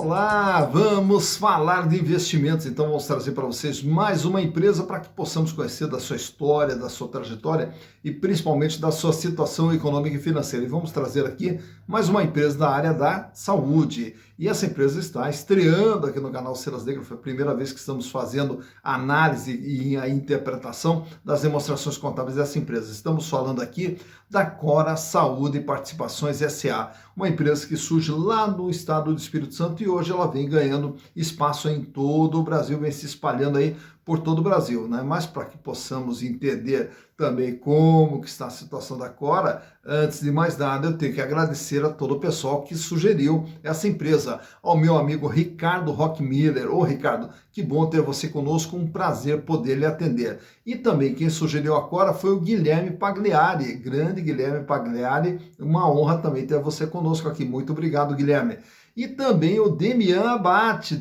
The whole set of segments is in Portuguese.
Olá, vamos falar de investimentos. Então, vamos trazer para vocês mais uma empresa para que possamos conhecer da sua história, da sua trajetória e principalmente da sua situação econômica e financeira. E vamos trazer aqui mais uma empresa da área da saúde. E essa empresa está estreando aqui no canal Silas Negro. Foi a primeira vez que estamos fazendo análise e a interpretação das demonstrações contábeis dessa empresa. Estamos falando aqui da Cora Saúde e Participações S.A., uma empresa que surge lá no estado do Espírito Santo e hoje ela vem ganhando espaço em todo o Brasil, vem se espalhando aí por todo o Brasil, né? Mas para que possamos entender também como que está a situação da Cora, antes de mais nada eu tenho que agradecer a todo o pessoal que sugeriu essa empresa, ao meu amigo Ricardo Rockmiller. Ô Ricardo, que bom ter você conosco, um prazer poder lhe atender. E também quem sugeriu a Cora foi o Guilherme Pagliari, grande Guilherme Pagliari, uma honra também ter você conosco aqui, muito obrigado Guilherme. E também o Demian Abate,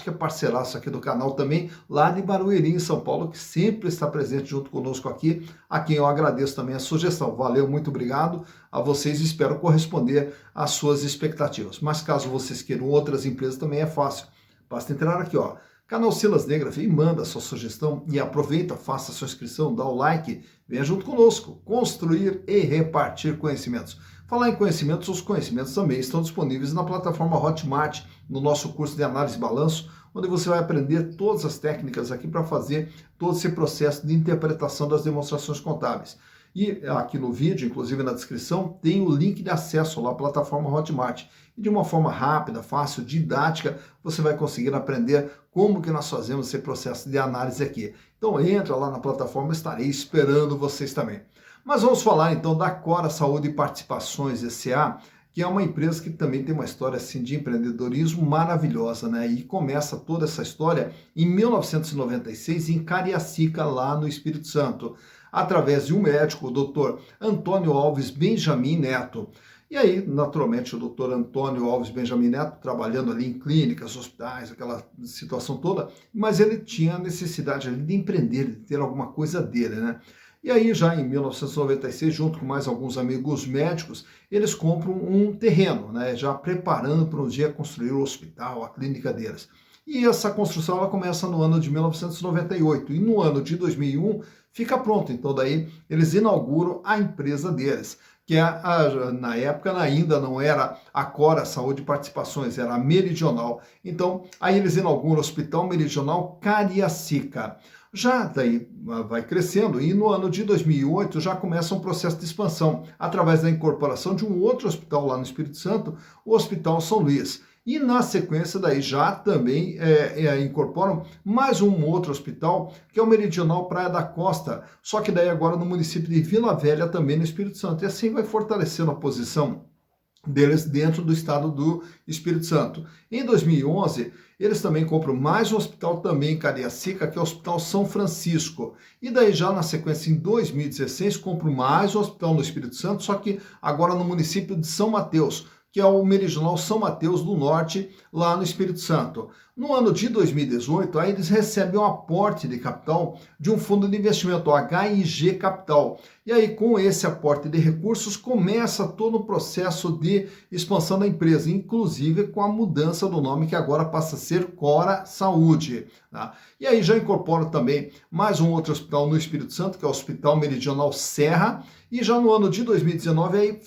que é parceiraço aqui do canal também, lá de Barueri, em São Paulo, que sempre está presente junto conosco aqui, a quem eu agradeço também a sugestão. Valeu, muito obrigado a vocês e espero corresponder às suas expectativas. Mas caso vocês queiram outras empresas, também é fácil. Basta entrar aqui, ó, canal Silas Negra, e manda a sua sugestão e aproveita, faça a sua inscrição, dá o like, venha junto conosco, construir e repartir conhecimentos. Falar em conhecimentos, os conhecimentos também estão disponíveis na plataforma Hotmart, no nosso curso de análise e balanço, onde você vai aprender todas as técnicas aqui para fazer todo esse processo de interpretação das demonstrações contábeis. E aqui no vídeo, inclusive na descrição, tem o link de acesso lá à plataforma Hotmart. E de uma forma rápida, fácil, didática, você vai conseguir aprender como que nós fazemos esse processo de análise aqui. Então entra lá na plataforma, estarei esperando vocês também. Mas vamos falar então da Cora Saúde e Participações S.A., que é uma empresa que também tem uma história assim, de empreendedorismo maravilhosa, né? E começa toda essa história em 1996 em Cariacica, lá no Espírito Santo, através de um médico, o Dr. Antônio Alves Benjamin Neto. E aí, naturalmente, o Dr. Antônio Alves Benjamin Neto, trabalhando ali em clínicas, hospitais, aquela situação toda, mas ele tinha a necessidade ali de empreender, de ter alguma coisa dele, né? E aí, já em 1996, junto com mais alguns amigos médicos, eles compram um terreno, né, já preparando para um dia construir o hospital, a clínica deles. E essa construção ela começa no ano de 1998 e no ano de 2001 fica pronto. Então daí eles inauguram a empresa deles, que na época ainda não era a Cora Saúde e Participações, era a Meridional. Então aí eles inauguram o Hospital Meridional Cariacica. Já daí vai crescendo e no ano de 2008 já começa um processo de expansão através da incorporação de um outro hospital lá no Espírito Santo, o Hospital São Luís. E na sequência daí já também incorporam mais um outro hospital, que é o Meridional Praia da Costa, só que daí agora no município de Vila Velha também no Espírito Santo. E assim vai fortalecendo a posição deles dentro do estado do Espírito Santo. Em 2011, eles também compram mais um hospital também em Cariacica, que é o Hospital São Francisco. E daí já na sequência, em 2016, compram mais um hospital no Espírito Santo, só que agora no município de São Mateus, que é o Meridional São Mateus do Norte, lá no Espírito Santo. No ano de 2018, aí eles recebem um aporte de capital de um fundo de investimento, o HIG Capital. E aí, com esse aporte de recursos, começa todo o processo de expansão da empresa, inclusive com a mudança do nome, que agora passa a ser Cora Saúde. Tá? E aí já incorpora também mais um outro hospital no Espírito Santo, que é o Hospital Meridional Serra, e já no ano de 2019 aí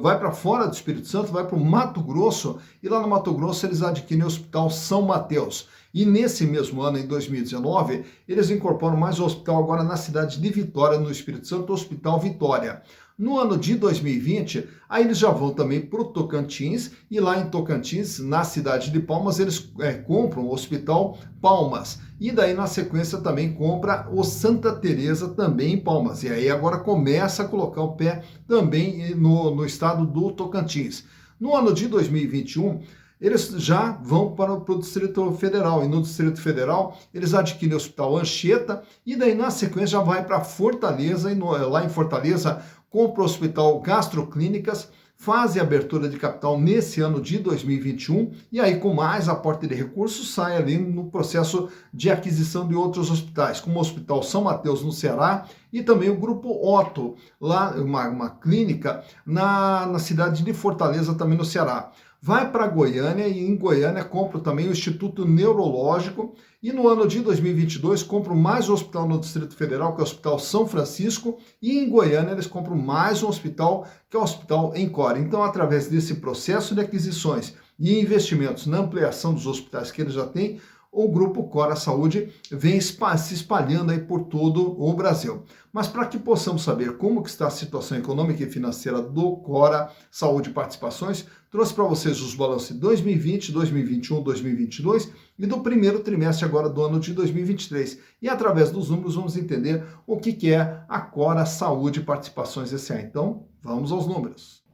vai para fora do Espírito Santo, vai para o Mato Grosso, e lá no Mato Grosso eles adquirem o Hospital São Mateus. E nesse mesmo ano, em 2019, eles incorporam mais um hospital agora na cidade de Vitória, no Espírito Santo, o Hospital Vitória. No ano de 2020, aí eles já vão também para o Tocantins, e lá em Tocantins, na cidade de Palmas, eles compram o Hospital Palmas. E daí, na sequência, também compra o Santa Teresa, também em Palmas. E aí agora começa a colocar o pé também no estado do Tocantins. No ano de 2021, eles já vão para o Distrito Federal, e no Distrito Federal eles adquirem o Hospital Anchieta, e daí na sequência já vai para Fortaleza, e lá em Fortaleza compra o Hospital Gastroclínicas, faz a abertura de capital nesse ano de 2021, e aí com mais aporte de recursos sai ali no processo de aquisição de outros hospitais, como o Hospital São Mateus no Ceará, e também o Grupo Otto, lá uma clínica na cidade de Fortaleza, também no Ceará. vai para Goiânia e em Goiânia compro também o Instituto Neurológico e no ano de 2022 compro mais um hospital no Distrito Federal, que é o Hospital São Francisco, e em Goiânia eles compram mais um hospital, que é o Hospital Encore. Então, através desse processo de aquisições e investimentos na ampliação dos hospitais que eles já têm, o Grupo Cora Saúde vem se espalhando aí por todo o Brasil. Mas para que possamos saber como que está a situação econômica e financeira do Cora Saúde Participações, trouxe para vocês os balanços de 2020, 2021, 2022 e do primeiro trimestre agora do ano de 2023. E através dos números vamos entender o que é a Cora Saúde Participações S.A. Então, vamos aos números.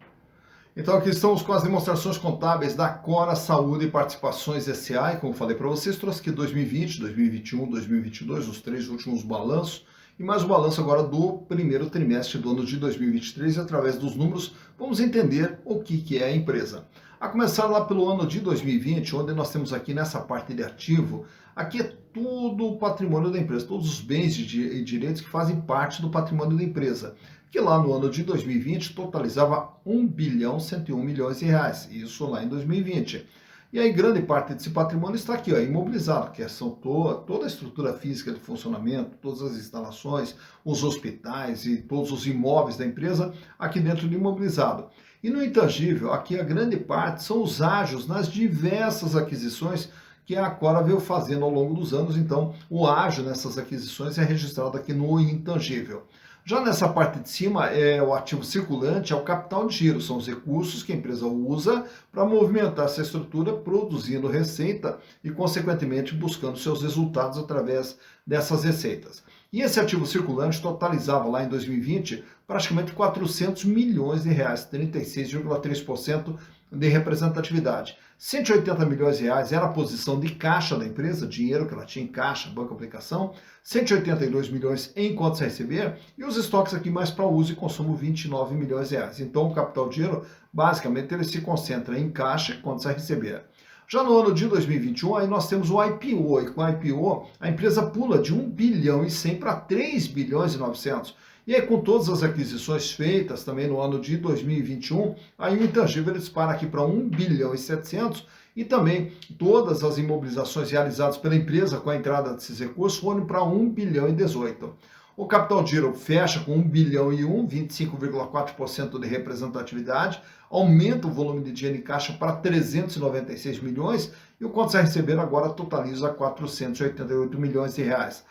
Então aqui estamos com as demonstrações contábeis da Cora Saúde e Participações S.A. E como falei para vocês, trouxe aqui 2020, 2021, 2022, os três últimos balanços, e mais o balanço agora do primeiro trimestre do ano de 2023, e através dos números vamos entender o que é a empresa. A começar lá pelo ano de 2020, onde nós temos aqui nessa parte de ativo, aqui é tudo o patrimônio da empresa, todos os bens e direitos que fazem parte do patrimônio da empresa, que lá no ano de 2020 totalizava 1 bilhão 101 milhões de reais, isso lá em 2020. E aí grande parte desse patrimônio está aqui, ó, imobilizado, que são toda a estrutura física de funcionamento, todas as instalações, os hospitais e todos os imóveis da empresa aqui dentro do imobilizado. E no intangível, aqui a grande parte são os ágios nas diversas aquisições que a Cora veio fazendo ao longo dos anos, então o ágio nessas aquisições é registrado aqui no intangível. Já nessa parte de cima é o ativo circulante, é o capital de giro, são os recursos que a empresa usa para movimentar essa estrutura, produzindo receita e, consequentemente, buscando seus resultados através dessas receitas. E esse ativo circulante totalizava lá em 2020 praticamente 400 milhões de reais, 36,3% de representatividade. 180 milhões de reais era a posição de caixa da empresa, dinheiro que ela tinha em caixa, banco aplicação, 182 milhões em contas a receber e os estoques aqui mais para uso e consumo 29 milhões de reais. Então o capital de giro, basicamente, ele se concentra em caixa e contas a receber. Já no ano de 2021, aí nós temos o IPO, e com o IPO a empresa pula de 1 bilhão e 100 para 3 bilhões e 900. E aí, com todas as aquisições feitas também no ano de 2021, aí o intangível dispara aqui para 1 bilhão e 700 e também todas as imobilizações realizadas pela empresa com a entrada desses recursos foram para 1 bilhão e 18. O capital de giro fecha com 1 bilhão e 1, 25,4% de representatividade, aumenta o volume de dinheiro em caixa para 396 milhões e o contas a receber agora totaliza 488 milhões de reais.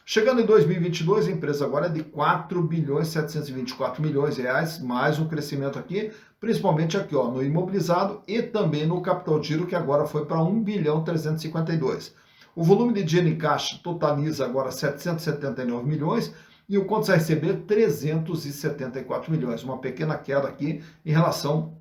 Chegando em 2022, a empresa agora é de 4 bilhões 724 milhões de reais, mais um crescimento aqui, principalmente aqui ó, no imobilizado e também no capital de giro, que agora foi para 1 bilhão 352. O volume de dinheiro em caixa totaliza agora 779 milhões e o contas a receber 374 milhões, uma pequena queda aqui em relação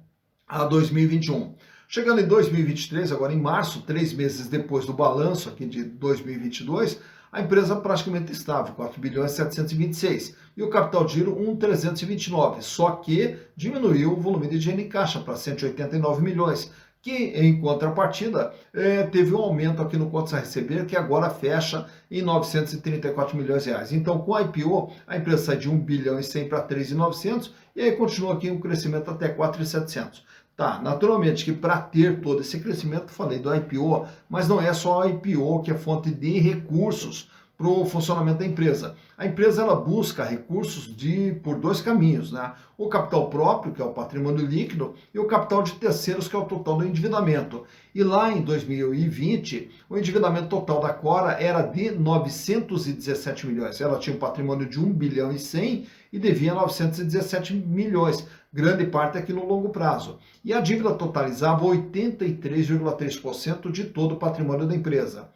a 2021. Chegando em 2023, agora em março, 3 meses depois do balanço aqui de 2022, a empresa praticamente estável, 4 bilhões 726, e o capital de giro 1,329, só que diminuiu o volume de dinheiro em caixa para 189 milhões, que em contrapartida teve um aumento aqui no contas a receber, que agora fecha em 934 milhões de reais. Então, com a IPO, a empresa sai de 1 bilhão e 100 para 3,900 e aí continua aqui um crescimento até 4,700. Tá, naturalmente que para ter todo esse crescimento, falei do IPO, mas não é só a IPO que é fonte de recursos para o funcionamento da empresa. A empresa ela busca recursos por dois caminhos, né? O capital próprio, que é o patrimônio líquido, e o capital de terceiros, que é o total do endividamento. E lá em 2020, o endividamento total da Cora era de 917 milhões. Ela tinha um patrimônio de 1 bilhão e 100 e devia 917 milhões. Grande parte aqui no longo prazo. E a dívida totalizava 83,3% de todo o patrimônio da empresa.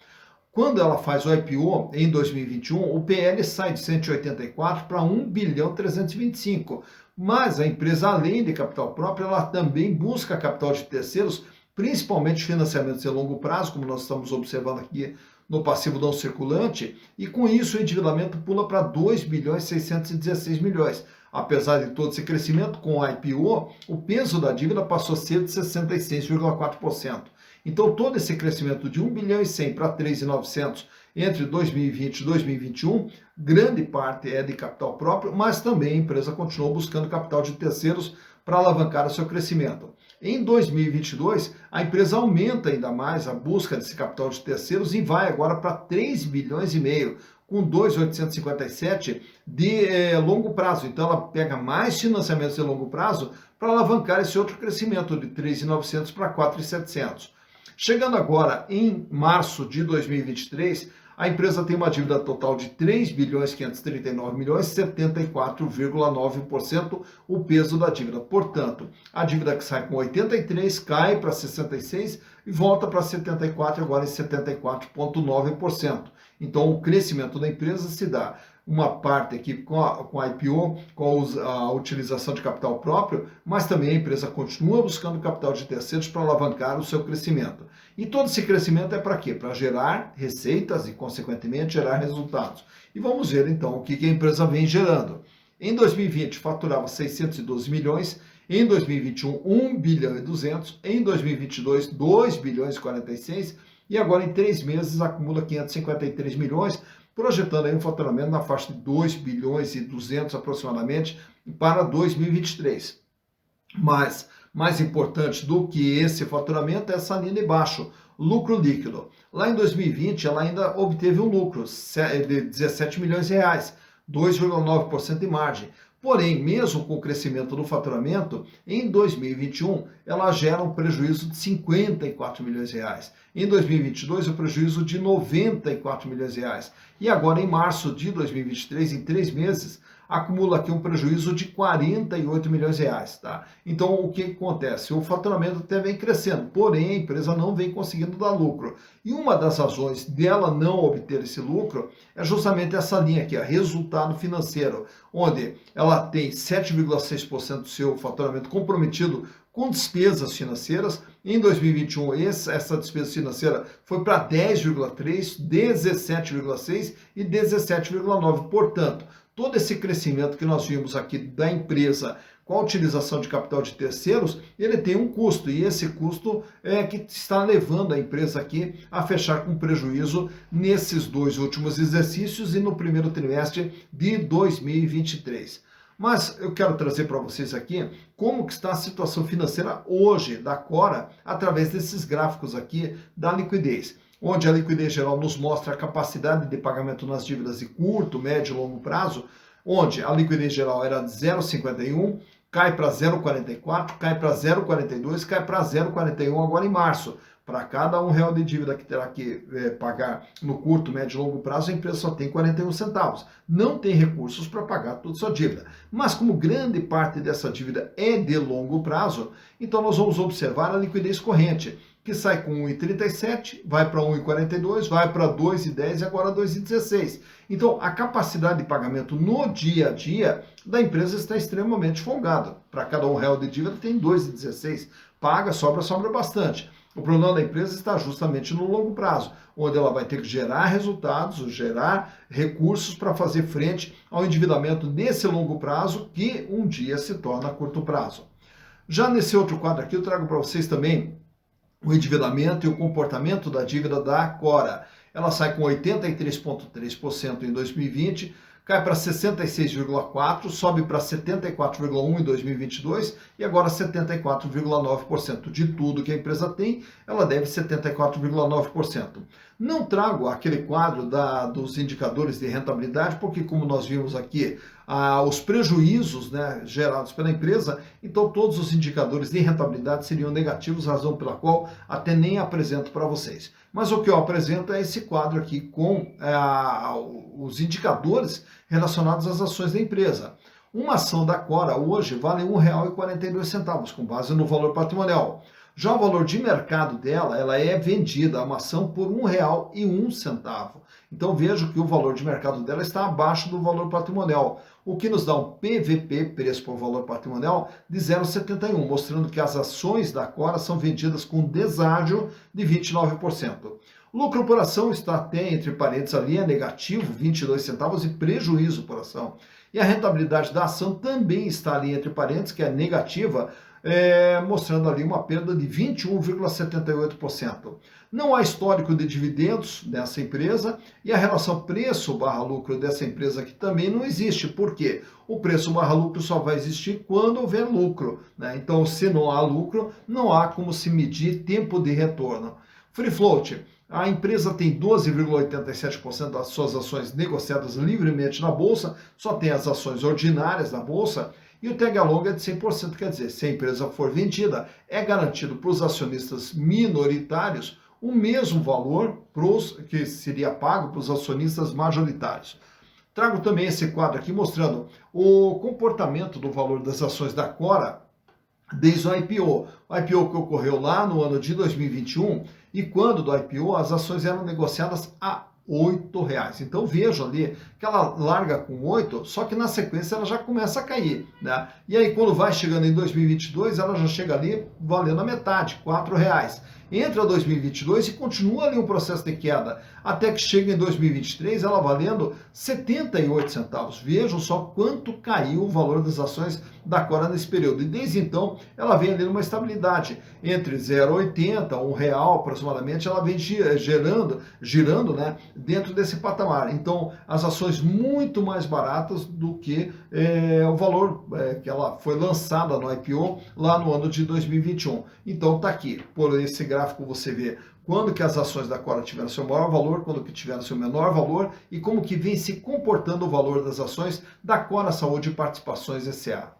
Quando ela faz o IPO em 2021, o PL sai de 184 para 1 bilhão 325. Mas a empresa, além de capital próprio, ela também busca capital de terceiros, principalmente financiamentos de longo prazo, como nós estamos observando aqui no passivo não circulante, e com isso o endividamento pula para 2 bilhões 616 milhões. Apesar de todo esse crescimento, com o IPO, o peso da dívida passou a ser de 66,4%. Então, todo esse crescimento de 1 bilhão e 100 para 3.900 entre 2020 e 2021, grande parte é de capital próprio, mas também a empresa continuou buscando capital de terceiros para alavancar o seu crescimento. Em 2022, a empresa aumenta ainda mais a busca desse capital de terceiros e vai agora para 3 bilhões e meio, com 2.857 de longo prazo. Então ela pega mais financiamentos de longo prazo para alavancar esse outro crescimento de 3.900 para 4.700. Chegando agora em março de 2023, a empresa tem uma dívida total de 3 bilhões 539 milhões, 74,9% o peso da dívida. Portanto, a dívida que sai com 83 cai para 66 e volta para 74, agora em 74,9%. Então, o crescimento da empresa se dá uma parte aqui com a IPO, com a utilização de capital próprio, mas também a empresa continua buscando capital de terceiros para alavancar o seu crescimento. E todo esse crescimento é para quê? Para gerar receitas e, consequentemente, gerar resultados. E vamos ver, então, o que a empresa vem gerando. Em 2020, faturava 612 milhões, em 2021, 1 bilhão e 200, em 2022, 2 bilhões e 46, e agora em 3 meses acumula 553 milhões, projetando aí um faturamento na faixa de 2 bilhões e 200 aproximadamente para 2023. Mas mais importante do que esse faturamento é essa linha de baixo, lucro líquido. Lá em 2020 ela ainda obteve um lucro de 17 milhões de reais, 2,9% de margem. Porém, mesmo com o crescimento do faturamento, em 2021 ela gera um prejuízo de 54 milhões de reais. Em 2022, o prejuízo de 94 milhões de reais. E agora, em março de 2023, em 3 meses, acumula aqui um prejuízo de 48 milhões de reais, tá? Então, o que acontece? O faturamento até vem crescendo, porém a empresa não vem conseguindo dar lucro. E uma das razões dela não obter esse lucro é justamente essa linha aqui, ó, resultado financeiro, onde ela tem 7,6% do seu faturamento comprometido com despesas financeiras. Em 2021, essa despesa financeira foi para 10,3%, 17,6% e 17,9%. Portanto, todo esse crescimento que nós vimos aqui da empresa com a utilização de capital de terceiros, ele tem um custo, e esse custo é que está levando a empresa aqui a fechar com prejuízo nesses 2 últimos exercícios e no primeiro trimestre de 2023. Mas eu quero trazer para vocês aqui como que está a situação financeira hoje da Cora através desses gráficos aqui da liquidez, onde a liquidez geral nos mostra a capacidade de pagamento nas dívidas de curto, médio e longo prazo, onde a liquidez geral era de 0,51, cai para 0,44, cai para 0,42, cai para 0,41 agora em março. Para cada R$1 de dívida que terá que pagar no curto, médio e longo prazo, a empresa só tem 41 centavos. Não tem recursos para pagar toda a sua dívida. Mas como grande parte dessa dívida é de longo prazo, então nós vamos observar a liquidez corrente, que sai com 1,37, vai para 1,42, vai para 2,10 e agora 2,16. Então, a capacidade de pagamento no dia a dia da empresa está extremamente folgada. Para cada R$1 de dívida tem 2,16. Paga, sobra bastante. O problema da empresa está justamente no longo prazo, onde ela vai ter que gerar resultados, gerar recursos para fazer frente ao endividamento nesse longo prazo, que um dia se torna curto prazo. Já nesse outro quadro aqui, eu trago para vocês também o endividamento e o comportamento da dívida da Cora. Ela sai com 83,3% em 2020, cai para 66,4%, sobe para 74,1% em 2022 e agora 74,9%. De tudo que a empresa tem, ela deve 74,9%. Não trago aquele quadro dos indicadores de rentabilidade, porque como nós vimos aqui, os prejuízos, né, gerados pela empresa, então todos os indicadores de rentabilidade seriam negativos, razão pela qual até nem apresento para vocês. Mas o que eu apresento é esse quadro aqui com os indicadores relacionados às ações da empresa. Uma ação da Cora hoje vale R$ 1,42, com base no valor patrimonial. Já o valor de mercado dela, ela é vendida, uma ação, por R$ 1,01. Então vejo que o valor de mercado dela está abaixo do valor patrimonial, o que nos dá um PVP, preço por valor patrimonial, de 0,71, mostrando que as ações da Cora são vendidas com deságio de 29%. Lucro por ação está até entre parênteses ali, é negativo, 22 centavos, e prejuízo por ação. E a rentabilidade da ação também está ali entre parênteses, que é negativa, mostrando ali uma perda de 21,78%. Não há histórico de dividendos dessa empresa e a relação preço/lucro dessa empresa aqui também não existe. Por quê? O preço/lucro só vai existir quando houver lucro, né? Então, se não há lucro, não há como se medir tempo de retorno. Free float. A empresa tem 12,87% das suas ações negociadas livremente na bolsa, só tem as ações ordinárias na bolsa, e o tag along é de 100%, quer dizer, se a empresa for vendida, é garantido para os acionistas minoritários o mesmo valor que seria pago para os acionistas majoritários. Trago também esse quadro aqui mostrando o comportamento do valor das ações da Cora desde o IPO. O IPO que ocorreu lá no ano de 2021 e quando do IPO as ações eram negociadas a R$8. Então vejo ali que ela larga com 8, só que na sequência ela já começa a cair, né? E aí quando vai chegando em 2022, ela já chega ali valendo a metade, R$4. Entra 2022 e continua ali um processo de queda, até que chega em 2023 ela valendo 78 centavos. Vejam só quanto caiu o valor das ações da Cora nesse período. E desde então ela vem ali numa estabilidade entre 0,80 a R$1 aproximadamente, ela vem girando, né, dentro desse patamar. Então as ações muito mais baratas do que o valor que ela foi lançada no IPO lá no ano de 2021. Então tá aqui, por esse gráfico você vê quando que as ações da Cora tiveram seu maior valor, quando que tiveram seu menor valor e como que vem se comportando o valor das ações da Cora Saúde Participações S.A.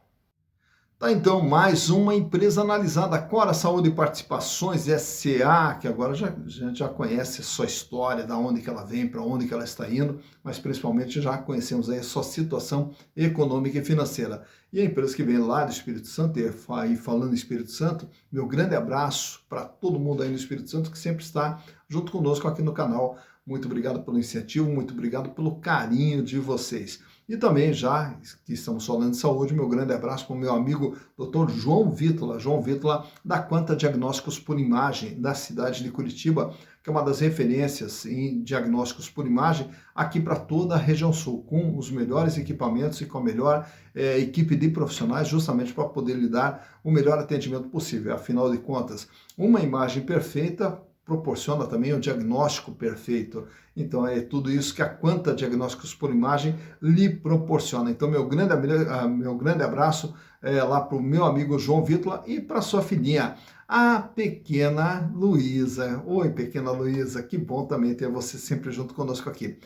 Tá, então, mais uma empresa analisada, Cora Saúde Participações S.A., que agora a gente já conhece a sua história, da onde que ela vem, para onde que ela está indo, mas principalmente já conhecemos aí a sua situação econômica e financeira. E a empresa que vem lá do Espírito Santo, e aí falando em Espírito Santo, meu grande abraço para todo mundo aí no Espírito Santo que sempre está junto conosco aqui no canal. Muito obrigado pelo incentivo, muito obrigado pelo carinho de vocês. E também, já que estamos falando de saúde, meu grande abraço para o meu amigo Dr. João Vítola, da Quanta Diagnósticos por Imagem, da cidade de Curitiba, que é uma das referências em diagnósticos por imagem aqui para toda a região sul, com os melhores equipamentos e com a melhor equipe de profissionais, justamente para poder lhe dar o melhor atendimento possível. Afinal de contas, uma imagem perfeita proporciona também o diagnóstico perfeito. Então é tudo isso que a Quanta Diagnósticos por Imagem lhe proporciona. Então meu grande abraço lá para o meu amigo João Vítola e para sua filhinha, a pequena Luísa. Oi, pequena Luísa, que bom também ter você sempre junto conosco aqui.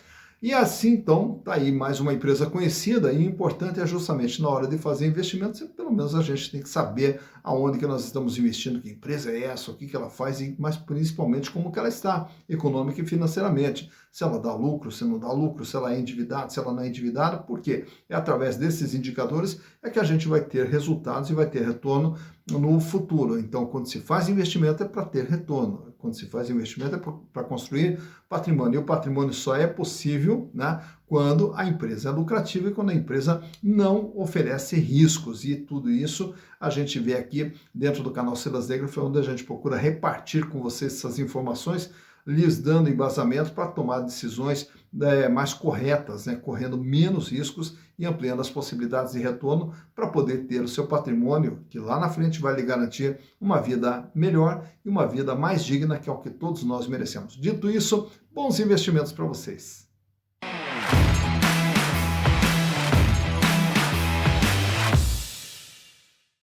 E assim, então, tá aí mais uma empresa conhecida e importante é justamente na hora de fazer investimentos, pelo menos a gente tem que saber aonde que nós estamos investindo, que empresa é essa, o que que ela faz, mas principalmente como que ela está econômica e financeiramente. Se ela dá lucro, se não dá lucro, se ela é endividada, se ela não é endividada, porque é através desses indicadores é que a gente vai ter resultados e vai ter retorno no futuro. Então, quando se faz investimento é para ter retorno. Quando se faz investimento é para construir patrimônio. E o patrimônio só é possível, né, quando a empresa é lucrativa e quando a empresa não oferece riscos. E tudo isso a gente vê aqui dentro do canal Silas Degraf, onde a gente procura repartir com vocês essas informações, lhes dando embasamento para tomar decisões mais corretas, né, correndo menos riscos e ampliando as possibilidades de retorno para poder ter o seu patrimônio, que lá na frente vai lhe garantir uma vida melhor e uma vida mais digna, que é o que todos nós merecemos. Dito isso, bons investimentos para vocês.